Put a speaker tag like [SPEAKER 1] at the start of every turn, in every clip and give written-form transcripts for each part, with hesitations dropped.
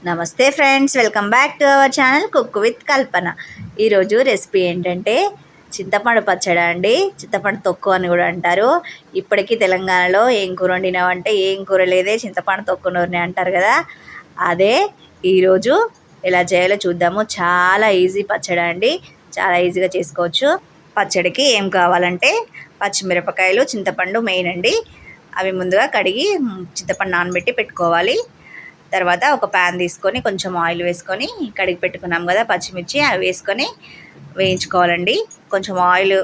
[SPEAKER 1] నమస్తే friends, welcome back to our channel cook with Kalpana. ఈరోజు recipe ఏంటంటే చింతపండు పచ్చడి అండి. చింతపండు తొక్కు అని కూడా అంటారు. ఇప్పటికీ తెలంగాణలో ఏం కూర వండినావంటే ఏం కూర లేదే చింతపండు తొక్కు నూరిని అంటారు కదా. అదే ఈరోజు ఎలా చేయాలో చూద్దాము. చాలా ఈజీ పచ్చడి అండి, చాలా ఈజీగా చేసుకోవచ్చు. పచ్చడికి ఏం కావాలంటే పచ్చిమిరపకాయలు, చింతపండు మెయిన్ అండి. అవి ముందుగా కడిగి చింతపండు నానబెట్టి పెట్టుకోవాలి. తర్వాత ఒక ప్యాన్ తీసుకొని కొంచెం ఆయిల్ వేసుకొని కడిగి పెట్టుకున్నాం కదా పచ్చిమిర్చి, అవి వేసుకొని వేయించుకోవాలండి. కొంచెం ఆయిల్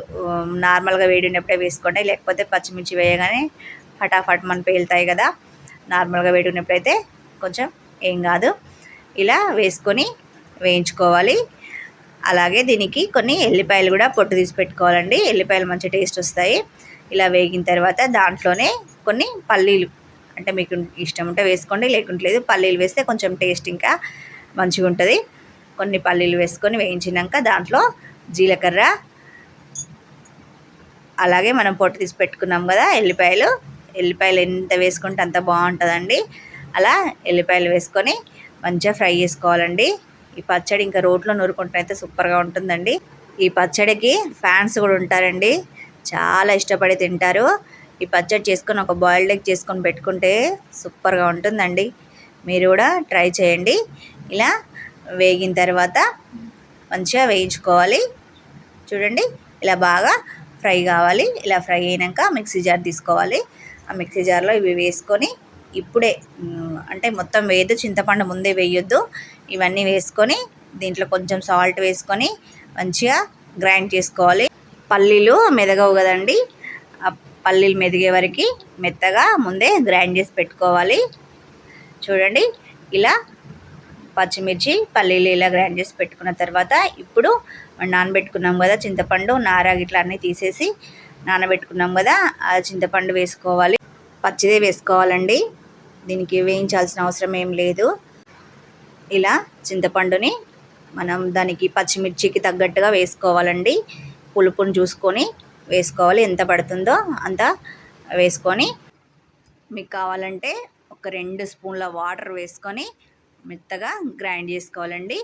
[SPEAKER 1] నార్మల్గా వేడినప్పుడే వేసుకోండి, లేకపోతే పచ్చిమిర్చి వేయగానే ఫటాఫట్ మన పేలుతాయి కదా. నార్మల్గా వేడినప్పుడైతే కొంచెం ఏం కాదు. ఇలా వేసుకొని వేయించుకోవాలి. అలాగే దీనికి కొన్ని ఎల్లిపాయలు కూడా పొట్టు తీసి పెట్టుకోవాలండి. ఎల్లిపాయలు మంచి టేస్ట్ వస్తాయి. ఇలా వేగిన తర్వాత దాంట్లోనే కొన్ని పల్లీలు, అంటే మీకు ఇష్టం ఉంటే వేసుకోండి, లేకుంటలేదు. పల్లీలు వేస్తే కొంచెం టేస్ట్ ఇంకా మంచిగా ఉంటుంది. కొన్ని పల్లీలు వేసుకొని వేయించినాక దాంట్లో జీలకర్ర, అలాగే మనం పొట్టు తీసి పెట్టుకున్నాం కదా ఎల్లిపాయలు ఎంత వేసుకుంటే అంత బాగుంటుందండి. అలా ఎల్లిపాయలు వేసుకొని మంచిగా ఫ్రై చేసుకోవాలండి. ఈ పచ్చడి ఇంకా రోట్లో నూరుకుంటే అయితే సూపర్గా ఉంటుందండి. ఈ పచ్చడికి ఫ్యాన్స్ కూడా ఉంటారండి, చాలా ఇష్టపడి తింటారు. ఈ పచ్చడి చేసుకొని ఒక బాయిల్డ్ ఎగ్ చేసుకొని పెట్టుకుంటే సూపర్గా ఉంటుందండి. మీరు కూడా ట్రై చేయండి. ఇలా వేగిన తర్వాత మంచిగా వేయించుకోవాలి. చూడండి, ఇలా బాగా ఫ్రై కావాలి. ఇలా ఫ్రై అయినాక మిక్సీ జార్ తీసుకోవాలి. ఆ మిక్సీ జార్లో ఇవి వేసుకొని ఇప్పుడే, అంటే మొత్తం వేయద్దు, చింతపండు ముందే వేయొద్దు. ఇవన్నీ వేసుకొని దీంట్లో కొంచెం సాల్ట్ వేసుకొని మంచిగా గ్రైండ్ చేసుకోవాలి. పల్లీలు మెదగవు కదండి, ఆ పల్లీలు మెదిగే వరకు మెత్తగా ముందే గ్రైండ్ చేసి పెట్టుకోవాలి. చూడండి, ఇలా పచ్చిమిర్చి పల్లీలు ఇలా గ్రైండ్ చేసి పెట్టుకున్న తర్వాత ఇప్పుడు నానబెట్టుకున్నాం కదా చింతపండు, నార గిట్లా అన్నీ తీసేసి నానబెట్టుకున్నాం కదా, ఆ చింతపండు వేసుకోవాలి. పచ్చిదే వేసుకోవాలండి, దీనికి వేయించాల్సిన అవసరం ఏం లేదు. ఇలా చింతపండుని మనం దానికి పచ్చిమిర్చికి తగ్గట్టుగా వేసుకోవాలండి. పులుపుని చూసుకొని వేసుకోవాలి, ఎంత పడుతుందో అంత వేసుకొని మీకు కావాలంటే ఒక 2 స్పూన్ల వాటర్ వేసుకొని మెత్తగా గ్రైండ్ చేసుకోవాలండి.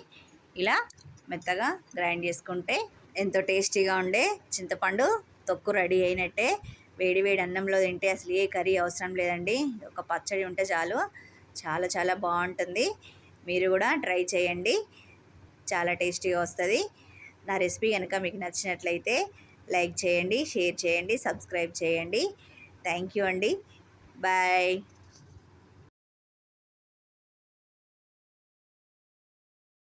[SPEAKER 1] ఇలా మెత్తగా గ్రైండ్ చేసుకుంటే ఎంతో టేస్టీగా ఉండే చింతపండు తొక్కు రెడీ అయినట్టే. వేడి వేడి అన్నంలో తింటే అసలు ఏ కర్రీ అవసరం లేదండి, ఒక పచ్చడి ఉంటే చాలు. చాలా చాలా బాగుంటుంది. మీరు కూడా ట్రై చేయండి, చాలా టేస్టీగా వస్తుంది. నా రెసిపీ కనుక మీకు నచ్చినట్లయితే లైక్ చేయండి, షేర్ చేయండి, సబ్స్క్రైబ్ చేయండి. థ్యాంక్ యూ అండి. బాయ్.